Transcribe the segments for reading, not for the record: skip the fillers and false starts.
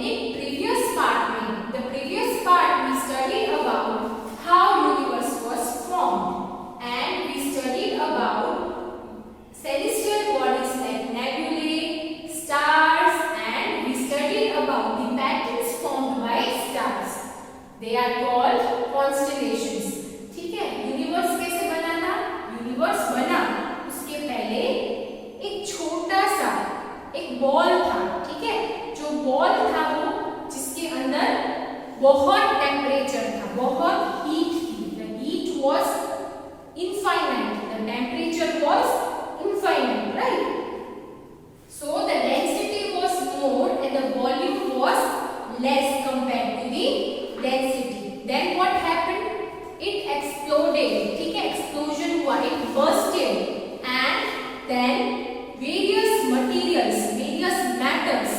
हमने previous part में the previous part we studied about how universe was formed and we studied about celestial bodies like nebulae, stars, and we studied about the patterns formed by stars. They are called constellations. ठीक है, universe कैसे बना था? Universe बना उसके पहले एक छोटा सा एक बॉल था, ठीक है, जो बॉल था वो जिसके अंदर बहुत टेम्परेचर था, बहुत हीट थी. The heat was infinite. The temperature was infinite, right? So the density was more and the volume was less compared to the density. Then what happened? It exploded. ठीक है, explosion हुआ, it bursted, and then various materials, various matters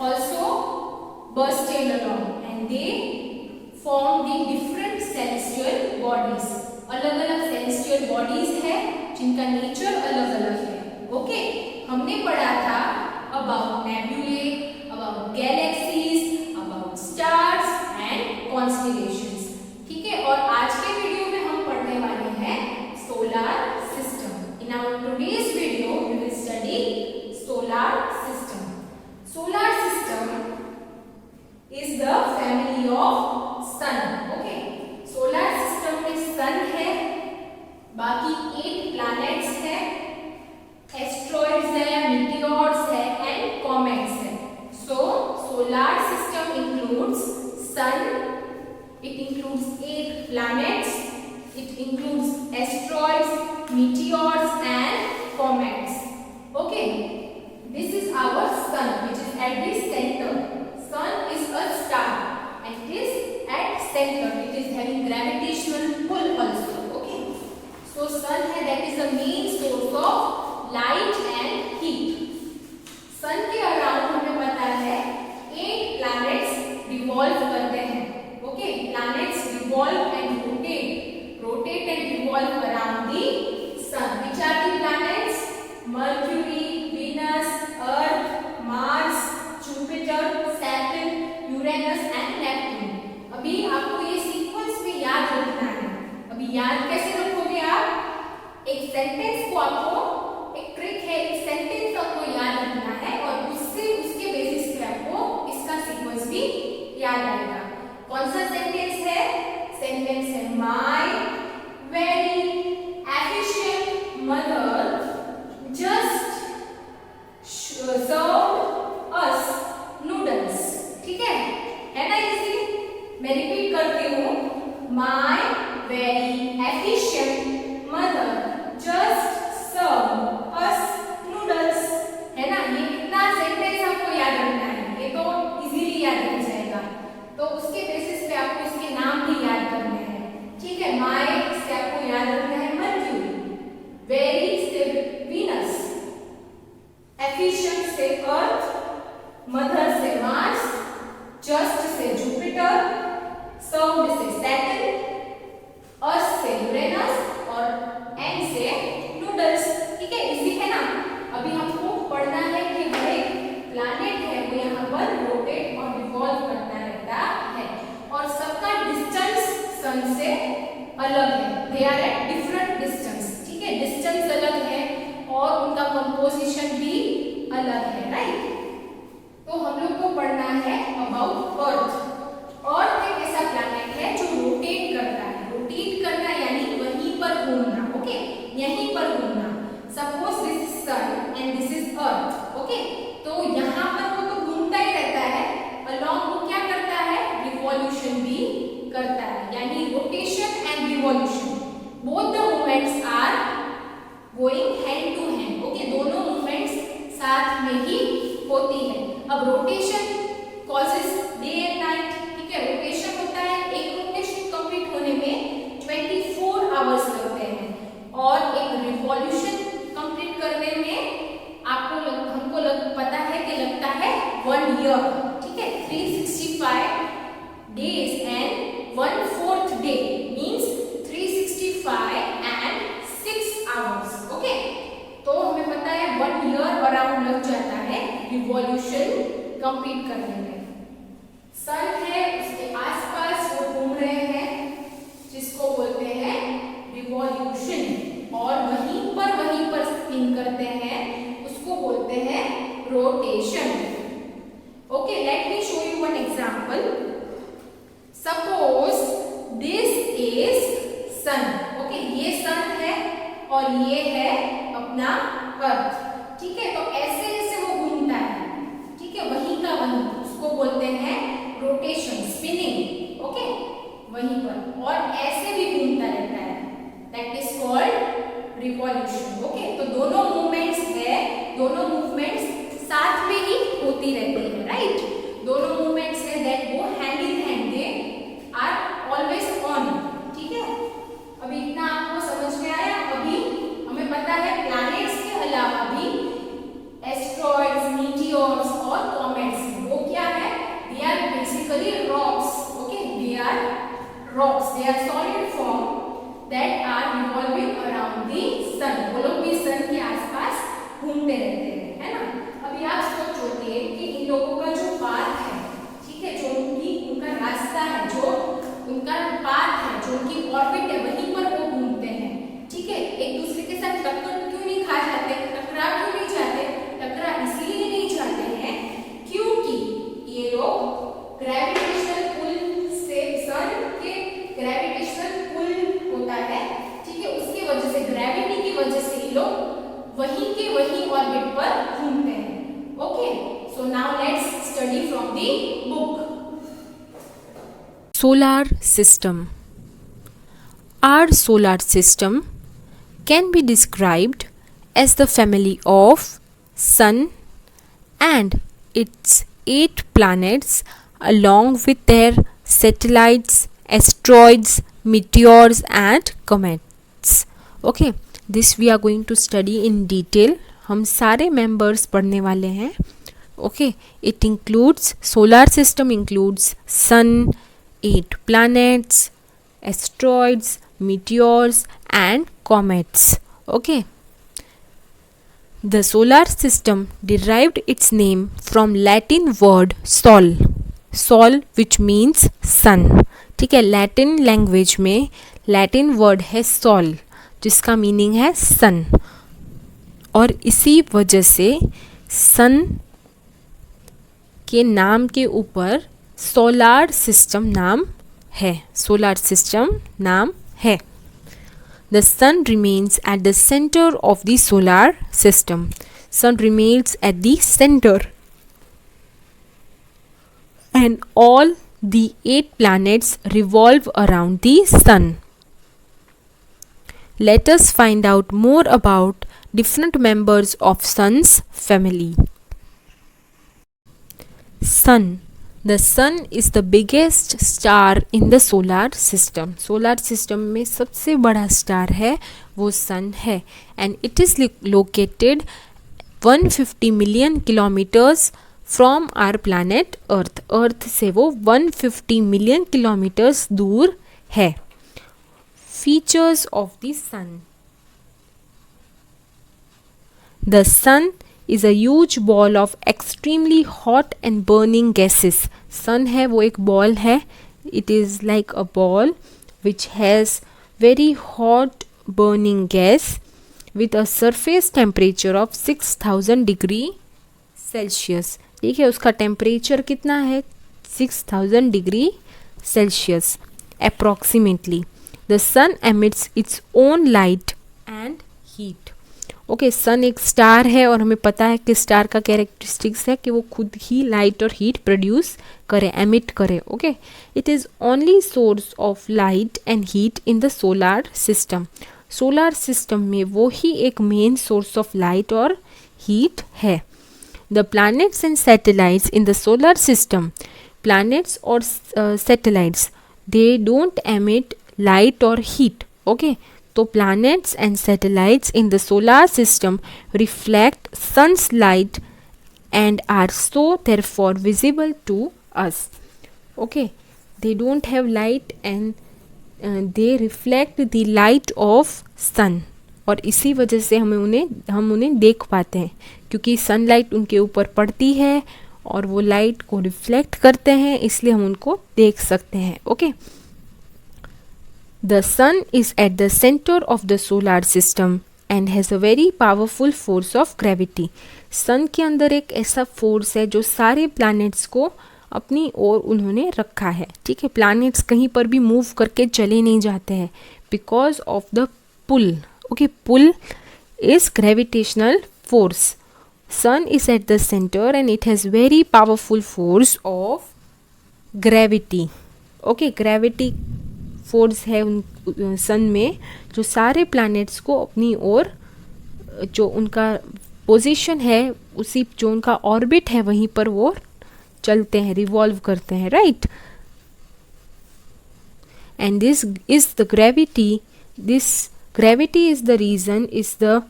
also bursted along, and they formed the different celestial bodies. अलग-अलग celestial bodies है जिनका nature अलग-अलग है. Okay, हमने पढ़ा था about नेबुले, about galaxies, about stars and constellations. ठीक है, और आज के वीडियो में हम पढ़ने वाले हैं solar system. In our today's video we will study solar system. Solar system is the family of sun. Okay, solar system में सन है, बाकी 8 प्लैनेट्स है, एस्ट्रॉइड्स है, मीटियोर्स है एंड कॉमेट्स है. So solar system includes sun, it includes 8 planets, it includes asteroids, meteors and comets. Okay, this is our sun which is at the centre. Sun is a star and it is at center. It is having gravitational pull also. Okay, so sun है, that is the main source of light and heat. sun के around हमें पता है 8 planets revolve करते हैं. Okay, planets revolve and rotate and revolve around the sun. Which are the planets? Mercury, Venus, Earth, Mars, Jupiter, Saturn, Uranus and Neptune. अभी आपको ये sequence में याद रखना है. अभी याद कैसे रखोगे आप? एक सेंटेंस को आपको, एक ट्रिक है, एक सेंटेंस आपको याद रखना है और उससे उसके बेसिस पे आपको इसका सीक्वेंस भी याद आएगा. कौन सा सेंटेंस है? सेंटेंस है my very efficient mother just served us noodles. ठीक है ना? इसी मैं रिपीट करती हूँ, my very efficient mother just served us noodles. है ना? ये कितना सेंटेंस आपको याद रखना है, ये तो इजीली याद रह जाएगा. तो उसके बेसिस पे आपको इसके नाम भी याद करने हैं. ठीक है, माय से आपको याद रखना है मर्क्यूरी, वेरी से वीनस, एफिशिएंट से अर्थ, मदर से Mars, just say Jupiter, served से सैटर्न, अर्थ से यूरेनस और एन से नूडल्स. ठीक है, इजी है ना? अभी हमको पढ़ना है कि हर एक प्लैनेट है वो यहाँ पर रोटेट और रिवॉल्व करता रहता है और सबका डिस्टेंस सन से अलग है. They are at different distance. ठीक है, डिस्टेंस अलग है और उनका कंपोजिशन भी अलग है. राइट? तो हम लोग को पढ़ना है अबाउट अर्थ. अर्थ एक ऐसा प्लैनेट है जो रोटेट करता है. रोटेट करना यानी वहीं पर घूमना. ओके, यहीं पर घूमना. Suppose this is sun and this is earth. Okay, तो यहाँ पर वो तो घूमता ही रहता है, अलोंग वो क्या करता है? रिवॉल्यूशन भी करता है, यानी rotation and revolution both the movements are going hand to hand. Okay, दोनों मूवमेंट्स साथ में ही होती है. अब rotation causes day and night. ठीक है, रोटेशन होता है, एक रोटेशन कंप्लीट होने में 24 आवर्स लगते हैं और एक रिवॉल्यूशन कंप्लीट करने में आपको हमको पता है कि लगता है 1 ईयर. ठीक है, 365 days and 1/4 day means 365 and 6 hours. Okay, तो हमें पता है 1 ईयर अराउंड लग जाता है रिवॉल्यूशन कंप्लीट करने में. सन है उसके आसपास वो घूम रहे हैं, जिसको बोलते हैं रिवॉल्यूशन, और वहीं पर स्पिन करते हैं, उसको बोलते हैं rotation. Okay, let me show you one example. Suppose this is sun. Okay, ये सन है और ये है अपना अर्थ। ठीक है, तो ऐसे ऐसे वो घूमता है, ठीक है, वहीं का वहीं, उसको बोलते हैं रोटेशन, स्पिनिंग। ओके, वहीं पर, और ऐसे भी घूमता रहता है, that is called revolution. Okay, तो दोनों मूवमेंट्स है, दोनों मूवमेंट्स साथ में ही होती रहती है, राइट? दोनों मूवमेंट्स है दैट वो hand in hand, they are always on. ठीक है, अभी इतना आपको समझ में आया? अभी हमें पता है प्लैनेट्स के अलावा भी एस्ट्रॉइड्स, मीटियोर्स और कॉमेट्स, वो क्या है? They are basically rocks. Okay, they are rocks, they are solid form that are revolving around the sun. वो लोग भी सन के आसपास घूमते रहते हैं, है ना? अभी आप सोचोगे कि इन लोगों का जो पाथ है, ठीक है, जो उनका रास्ता है, जो उनका पाथ है, जो उनकी ऑर्बिट है, वहीं पर वो घूमते हैं। ठीक है, एक दूसरे के साथ टक्कर क्यों नहीं खा जाते, टकरा क्यों नहीं जाते? टकरा इसलिए नहीं जाते हैं क्योंकि ये लोग ग्रेविटेशनल पुल से, सन के ग्रेविटेशनल पुल होता है, ठीक है, उसकी वजह से, ग्रेविटी की वजह से ये लोग वहीं के वहीं ऑर्बिट पर घूमते हैं। Okay, so now let's study from the book. Solar system. Our solar system can be described as the family of Sun and its 8 planets along with their satellites, asteroids, meteors and comets. Okay, this we are going to study in detail. हम सारे members पढ़ने वाले हैं. Okay, it includes, solar system includes Sun, 8 planets, asteroids, meteors and comets. Okay, the solar system derived its name from Latin word sol, sol which means sun. ठीक है, Latin language में Latin word है sol, जिसका meaning है sun, और इसी वजह से sun के नाम के ऊपर सोलार सिस्टम नाम है, सोलार सिस्टम नाम है. The sun remains at the center of the solar system. Sun remains at the center and all the 8 planets revolve around the sun. Let us find out more about different members of sun's family. Sun. The sun is the biggest star in the solar system. Solar system में सबसे बड़ा star है वो sun है, and it is located 150 million kilometers from our planet Earth. Earth से वो 150 million kilometers दूर है. Features of the sun. The sun is a huge ball of extremely hot and burning gases. Sun है वो एक ball है. It is like a ball which has very hot burning gas with a surface temperature of 6000 degree Celsius. ठीक है, उसका temperature कितना है? 6000 degree Celsius approximately. The sun emits its own light and heat. Okay, sun एक star है और हमें पता है कि स्टार का कैरेक्टरिस्टिक्स है कि वो खुद ही लाइट और हीट प्रोड्यूस करे, एमिट करे. Okay, it is only source of light and heat in the solar system. Solar system में वो ही एक मेन सोर्स ऑफ लाइट और हीट है. The planets and satellites in the solar system, planets और satellites, they don't emit light और heat. Okay, तो planets and satellites in the solar system reflect sun's light and are so therefore visible to us. Okay, they don't have light and they reflect the light of sun, और इसी वजह से हम उन्हें देख पाते हैं क्योंकि सनलाइट उनके ऊपर पड़ती है और वो लाइट को रिफ्लेक्ट करते हैं, इसलिए हम उनको देख सकते हैं. Okay. The sun is at the center of the solar system and has a very powerful force of gravity. सन के अंदर एक ऐसा फोर्स है जो सारे प्लैनेट्स को अपनी ओर उन्होंने रखा है. ठीक है, प्लैनेट्स कहीं पर भी मूव करके चले नहीं जाते हैं because of the pull. Okay, pull is gravitational force. Sun is at the center and it has very powerful force of gravity. Okay, gravity force है उन सन में जो सारे प्लैनेट्स को अपनी ओर, जो उनका पोजीशन है उसी, जो उनका ऑर्बिट है वहीं पर वो चलते हैं, रिवॉल्व करते हैं. Right. And this is the gravity, this gravity is the reason, is the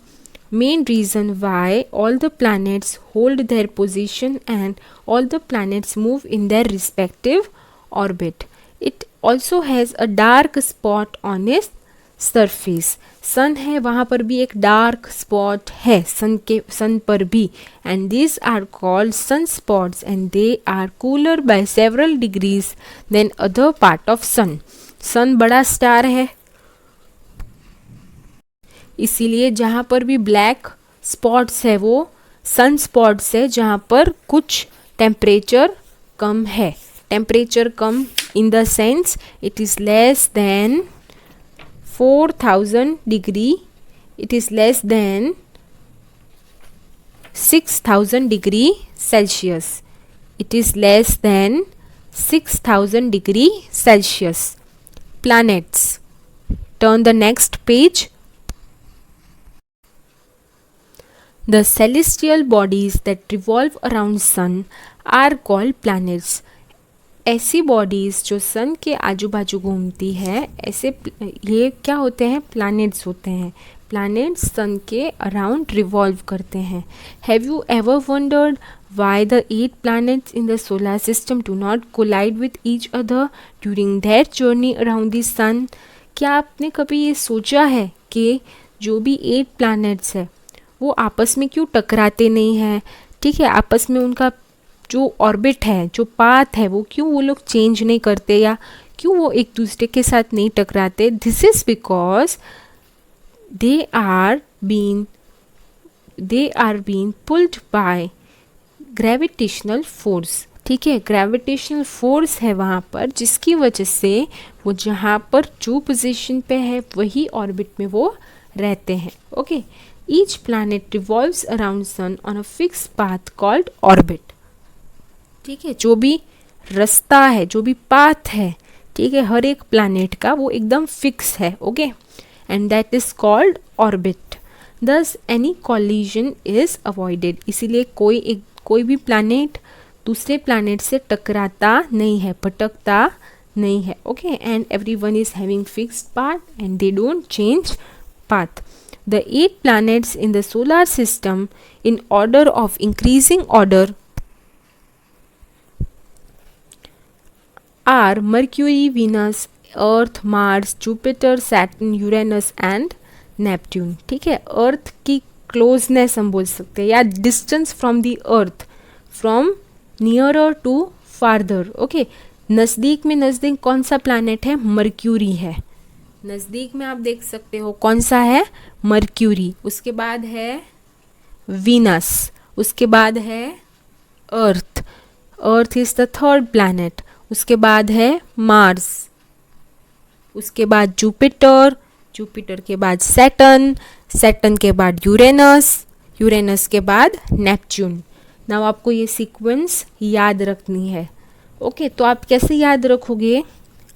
main reason why all the planets hold their position and all the planets move in their respective orbit. It also has a dark spot on its surface. सन है, वहाँ पर भी एक dark spot है सन पर भी, and these are called sunspots and they are cooler by several degrees than other part of sun. सन बड़ा star है, इसीलिए जहाँ पर भी ब्लैक स्पॉट्स है वो सन स्पॉट्स है जहाँ पर कुछ टेम्परेचर कम है. Temperature come in the sense it is less than 4000 degree, it is less than 6000 degree Celsius. It is less than 6000 degree Celsius. Planets. Turn the next page. The celestial bodies that revolve around sun are called planets. ऐसी bodies जो सन के आजू बाजू घूमती है, ऐसे ये क्या होते हैं? प्लैनेट्स होते हैं. प्लैनेट्स सन के अराउंड रिवॉल्व करते हैं. Have you ever wondered why the 8 planets in the solar system do not collide with each other during their journey around the sun? क्या आपने कभी ये सोचा है कि जो भी 8 प्लैनेट्स है वो आपस में क्यों टकराते नहीं हैं? ठीक है, आपस में उनका जो ऑर्बिट है, जो पाथ है, वो क्यों वो लोग चेंज नहीं करते या क्यों वो एक दूसरे के साथ नहीं टकराते? This is because they are been pulled by gravitational force. ठीक है, ग्रेविटेशनल फोर्स है वहाँ पर, जिसकी वजह से वो जहाँ पर जो पोजीशन पे है वही ऑर्बिट में वो रहते हैं. Okay, each planet revolves around sun on a fix path called orbit. ठीक है, जो भी रास्ता है, जो भी पाथ है, ठीक है, हर एक प्लैनेट का वो एकदम फिक्स है. Okay, and that is called orbit. दस एनी कॉलिजन इज अवॉइडेड. इसीलिए कोई भी प्लैनेट दूसरे प्लैनेट से टकराता नहीं है, भटकता नहीं है. Okay, and everyone is having fixed path and they don't change path. The 8 planets in the solar system in order of increasing order are Mercury, Venus, Earth, Mars, Jupiter, Saturn, Uranus and Neptune. ठीक है, अर्थ की closeness हम बोल सकते हैं या distance from the earth, from nearer to farther. Okay, नज़दीक में नज़दीक कौन सा प्लैनेट है? मर्क्यूरी है. नज़दीक में आप देख सकते हो कौन सा है? मर्क्यूरी. उसके बाद है वीनस, उसके बाद है Earth. Earth is the third planet. उसके बाद है मार्स, उसके बाद जुपिटर, जुपिटर के बाद सैटर्न, सैटर्न के बाद यूरेनस, यूरेनस के बाद नेपच्यून. नाउ आपको ये सीक्वेंस याद रखनी है. ओके, तो आप कैसे याद रखोगे?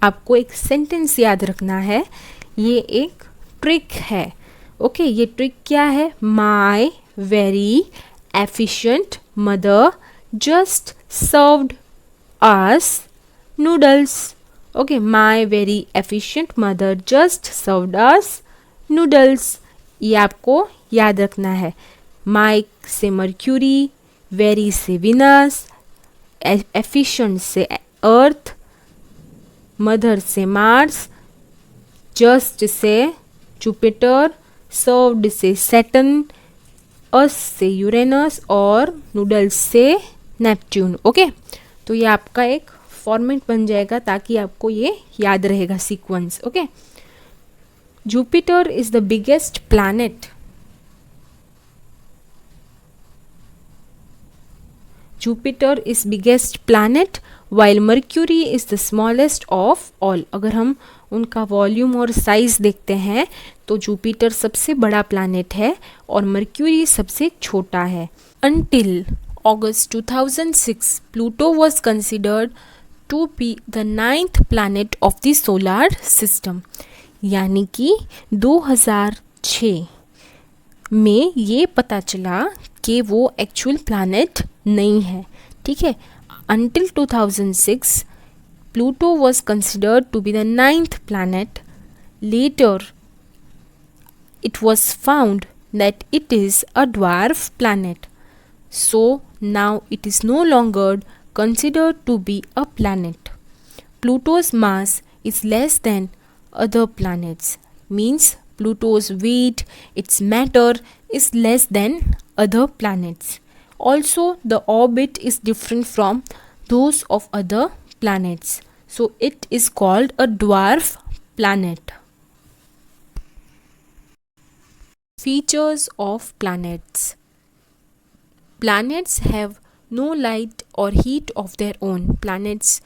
आपको एक सेंटेंस याद रखना है. ये एक ट्रिक है. ओके, ये ट्रिक क्या है? My very efficient mother just served us noodles. Okay, my very efficient mother just served us noodles. ये आपको याद रखना है. माई से मर्क्यूरी, वेरी से विनस, एफिशिएंट से अर्थ, मदर से Mars, just say Jupiter, served से सैटर्न, अस से यूरेनस और नूडल्स से नेपच्यून. ओके, तो ये आपका एक फॉर्मेट बन जाएगा ताकि आपको ये याद रहेगा sequence. Okay, Jupiter is the biggest planet. Jupiter is biggest planet while Mercury is the smallest of all. अगर हम उनका वॉल्यूम और साइज देखते हैं तो जुपिटर सबसे बड़ा प्लैनेट है और मर्क्यूरी सबसे छोटा है. Until August 2006, Pluto was considered to be the 9th planet of the solar system. यानी कि 2006 में ये पता चला कि वो एक्चुअल प्लैनेट नहीं है. ठीक है, until 2006 Pluto was considered to be the 9th planet. Later it was found that it is a dwarf planet. So now it is no longer considered to be a planet. Pluto's mass is less than other planets. Means Pluto's weight, its matter is less than other planets. Also, the orbit is different from those of other planets. So it is called a dwarf planet. Features of planets. Planets have no light or heat of their own. Planets,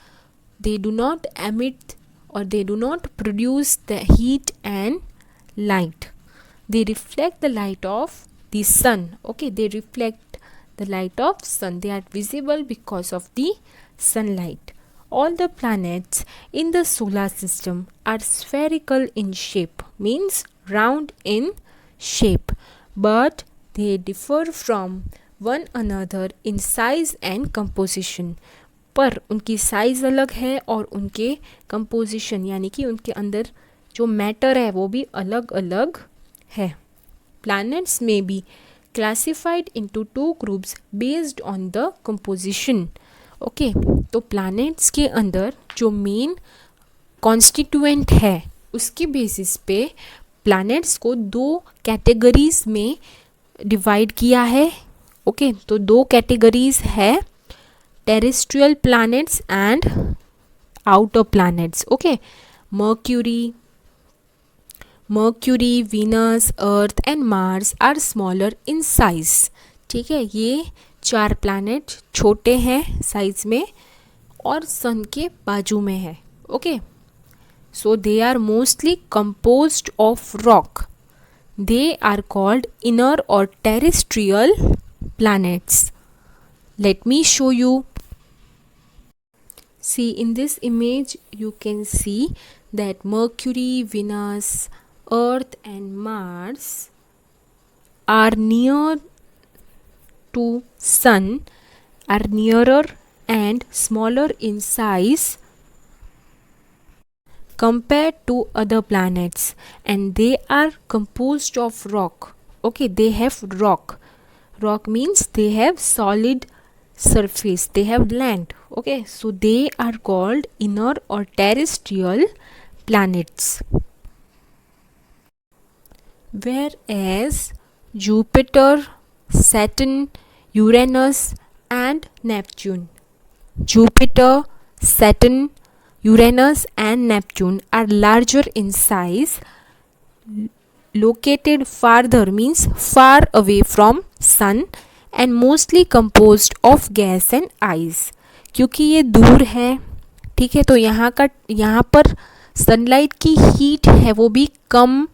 they do not emit or they do not produce the heat and light. They reflect the light of the sun. Okay, they reflect the light of sun. They are visible because of the sunlight. All the planets in the solar system are spherical in shape, means round in shape, but they differ from one another in size and composition. पर उनकी size अलग है और उनके composition यानी कि उनके अंदर जो मैटर है वो भी अलग अलग है. Planets may be classified into two groups based on the composition. Okay, तो प्लैनेट्स के अंदर जो मेन कॉन्स्टिट्यूएंट है उसके बेसिस पे प्लैनेट्स को दो कैटेगरीज में डिवाइड किया है. ओके, तो दो कैटेगरीज है, terrestrial planets and outer planets. Okay, Mercury, Venus, Earth and Mars are smaller in size. ठीक है, ये 4 प्लैनेट छोटे हैं साइज में और सन के बाजू में है. Okay, so they are mostly composed of rock. They are called inner और terrestrial planets. Let me show you. See, in this image you can see that Mercury, Venus, Earth and Mars are near to Sun, are nearer and smaller in size compared to other planets, and they are composed of rock. Okay, they have rock. Rock means they have solid surface, they have land. Okay, so they are called inner or terrestrial planets. Whereas Jupiter, Saturn, Uranus and Neptune. Jupiter, Saturn, Uranus and Neptune are larger in size, located farther means far away from Sun, and mostly composed of gas and ice. क्योंकि ये दूर है, ठीक है, तो यहाँ पर sunlight की हीट है वो भी कम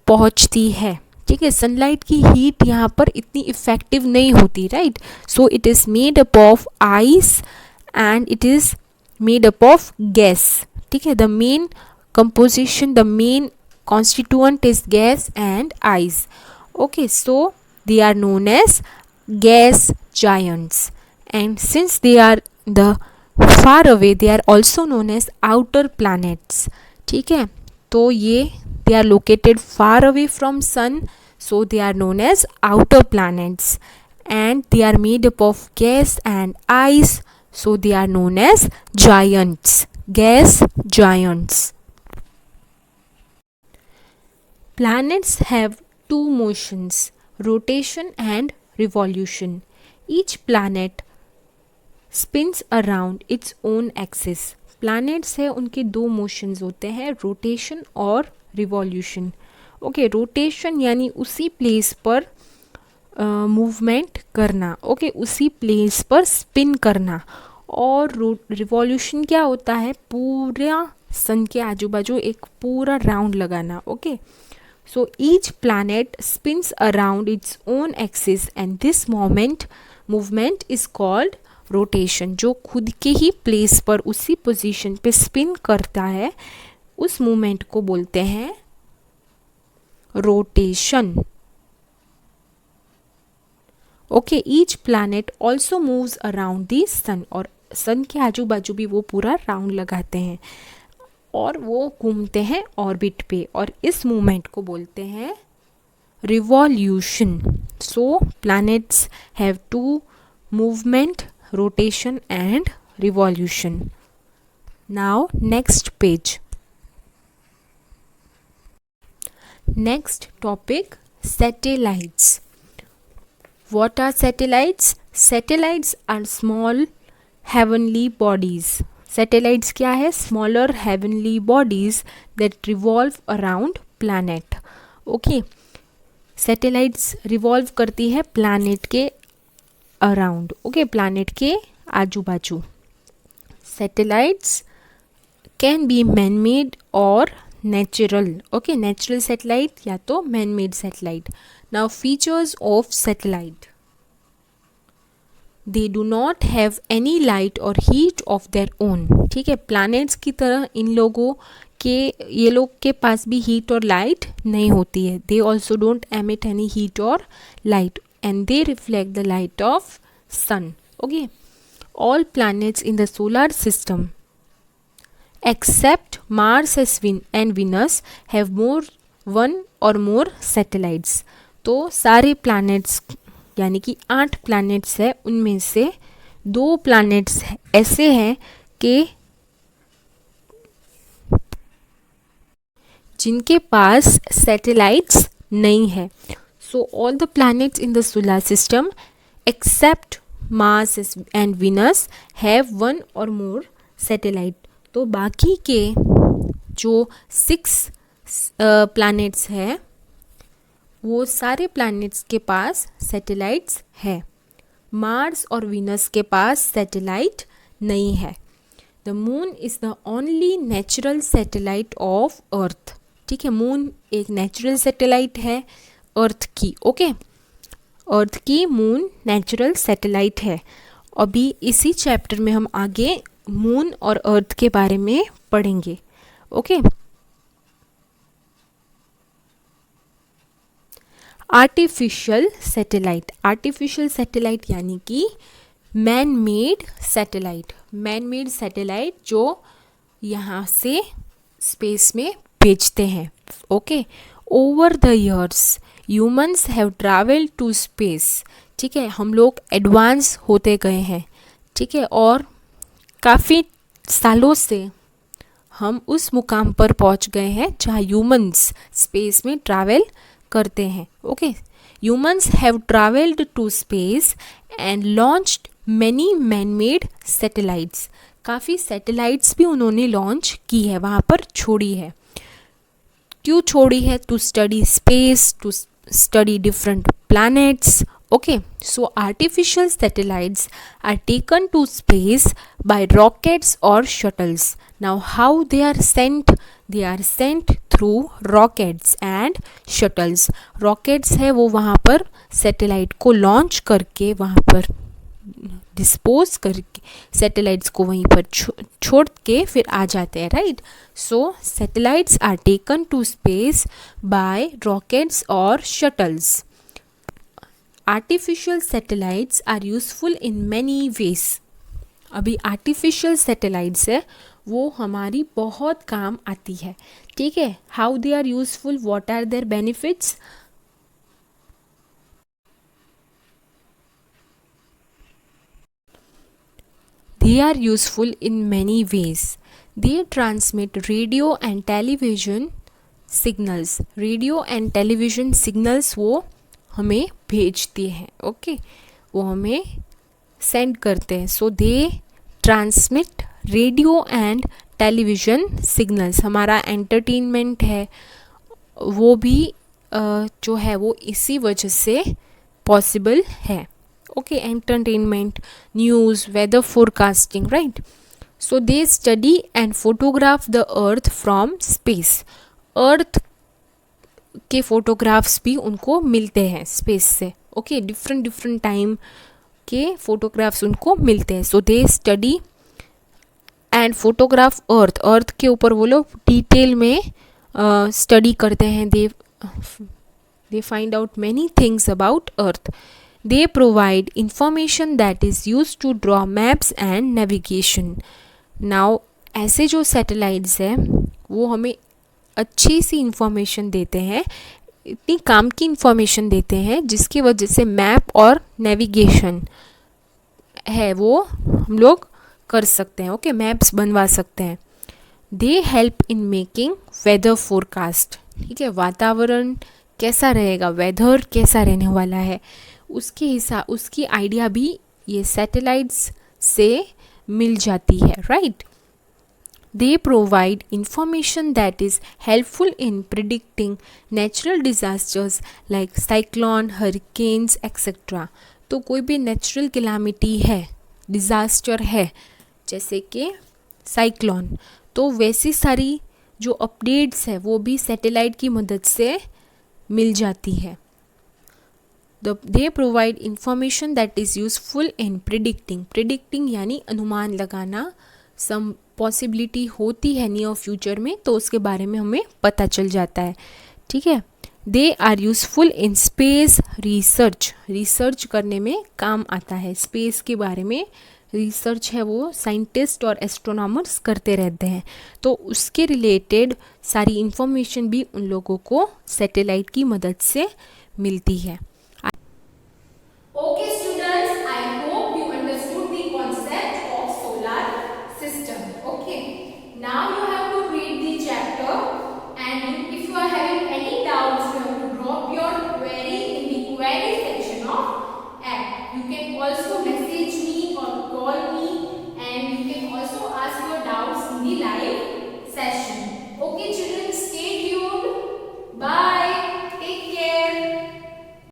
पहुँचती है. ठीक है, सनलाइट की हीट यहाँ पर इतनी इफ़ेक्टिव नहीं होती, right. So it is made up of ice and it is made up of gas. ठीक है, the main composition, the main constituent is gas and ice. Okay, so they are known as gas giants, and since they are the far away, they are also known as outer planets. ठीक है, तो ये they are located far away from sun, so they are known as outer planets, and they are made up of gas and ice, so they are known as giants, gas giants. Planets have two motions, rotation and revolution. Each planet spins around its own axis. Planets है उनके दो motions होते हैं, rotation और revolution. Okay, rotation यानी उसी place पर movement करना, ओके, उसी प्लेस पर स्पिन करना. और रिवॉल्यूशन क्या होता है, पूरा सन के आजू बाजू एक पूरा राउंड लगाना. Okay, so each planet spins around its own axis and this movement is called rotation. जो खुद के ही प्लेस पर उसी पोजीशन पे स्पिन करता है उस मूवमेंट को बोलते हैं rotation. Okay, each planet also moves around the sun. और सन के आजू बाजू भी वो पूरा राउंड लगाते हैं और वो घूमते हैं ऑर्बिट पे, और इस मूवमेंट को बोलते हैं revolution. So planets have two movement, rotation and revolution. Now next page. Next topic, satellites. What are satellites? Satellites are small heavenly bodies. Satellites क्या है? Smaller heavenly bodies that revolve around planet. Okay. Satellites revolve करती है planet के around. Okay, planet के आजू बाजू. Satellites can be man made और natural. Okay, natural satellite या तो man made satellite. Now features of satellite. They do not have any light और हीट ऑफ देयर ओन. ठीक है, प्लैनेट्स की तरह इन लोगों के, ये लोग के पास भी हीट और लाइट नहीं होती है. They also don't emit any heat और light and they reflect the light of sun. Okay, all planets in the solar system except Mars and Venus have one or more satellites. तो सारे planets यानी कि 8 planets है, उनमें से 2 planets ऐसे हैं कि जिनके पास satellites नहीं है. So all the planets in the solar system except Mars and Venus have one or more satellite. तो बाकी के जो 6 planets हैं वो सारे planets के पास satellites है. Mars और Venus के पास satellite नहीं है. The moon is the only natural satellite of Earth. ठीक है, मून एक नेचुरल सैटेलाइट है अर्थ की. ओके, अर्थ की मून नेचुरल सैटेलाइट है. अभी इसी चैप्टर में हम आगे मून और अर्थ के बारे में पढ़ेंगे. Okay, artificial satellite. Artificial satellite यानी कि man made satellite. Man made satellite जो यहाँ से स्पेस में भेजते हैं. Okay, over the years humans have travelled to space. ठीक है, हम लोग एडवांस होते गए हैं. ठीक है, और काफ़ी सालों से हम उस मुकाम पर पहुंच गए हैं जहाँ ह्यूमन्स स्पेस में ट्रैवल करते हैं. Okay, humans have travelled to space and launched many man made satellites. काफ़ी सैटेलाइट्स भी उन्होंने लॉन्च की है, वहाँ पर छोड़ी है. क्यों छोड़ी है? To study space, to study different planets. Okay, so artificial satellites are taken to space by rockets or shuttles. Now how they are sent? They are sent through rockets and shuttles. Rockets है वो वहाँ पर satellite को launch करके वहाँ पर dispose करके satellites को वहीं पर छोड़ के फिर आ जाते हैं. Right, so satellites are taken to space by rockets और shuttles. Artificial satellites are useful in many ways. अभी आर्टिफिशियल सैटेलाइट्स है वो हमारी बहुत काम आती है. ठीक है, how they are useful, what are their benefits. They are useful in many ways. They transmit radio and television signals. Radio and television signals वो हमें भेजती हैं. ओके, वो हमें सेंड करते हैं. So they transmit radio and television signals. हमारा entertainment है वो भी जो है वो इसी वजह से पॉसिबल है. Okay, entertainment, news, weather forecasting, right. So they study and photograph the earth from space. Earth के फोटोग्राफ्स भी उनको मिलते हैं स्पेस से. ओके, डिफरेंट टाइम के फोटोग्राफ्स उनको मिलते हैं. So they study and photograph Earth. Earth के ऊपर वो लोग डिटेल में स्टडी करते हैं. They find out many things about Earth. They provide information that is use to draw maps and navigation. Now ऐसे जो सैटेलाइट्स हैं वो हमें अच्छी सी इंफॉर्मेशन देते हैं, इतनी काम की इंफॉर्मेशन देते हैं जिसकी वजह से मैप और नेविगेशन है वो हम लोग कर सकते हैं. ओके, मैप्स बनवा सकते हैं. They help in making weather forecast. ठीक है, वातावरण कैसा रहेगा, वेदर कैसा रहने वाला है, उसके हिसाब उसकी आइडिया भी ये सैटेलाइट्स से मिल जाती है, right. They provide information that is helpful in predicting natural disasters like cyclone, hurricanes etcetera. तो कोई भी नेचुरल कैलामिटी है, डिज़ास्टर है, जैसे कि साइक्लोन, तो वैसी सारी जो अपडेट्स है वो भी सैटेलाइट की मदद से मिल जाती है. दे provide information that is useful in predicting यानी अनुमान लगाना. सम पॉसिबिलिटी होती है नियर फ्यूचर में तो उसके बारे में हमें पता चल जाता है. ठीक है. They are useful in space research करने में काम आता है. स्पेस के बारे में रिसर्च है वो साइंटिस्ट और एस्ट्रोनॉमर्स करते रहते हैं, तो उसके रिलेटेड सारी इंफॉर्मेशन भी उन लोगों को सैटेलाइट की मदद से मिलती है. Okay students, I hope you understood the concept of solar system. Okay, now you have to read the chapter, and if you are having any doubts, you have to drop your query in the query section of app. You can also message me or call me, and you can also ask your doubts in the live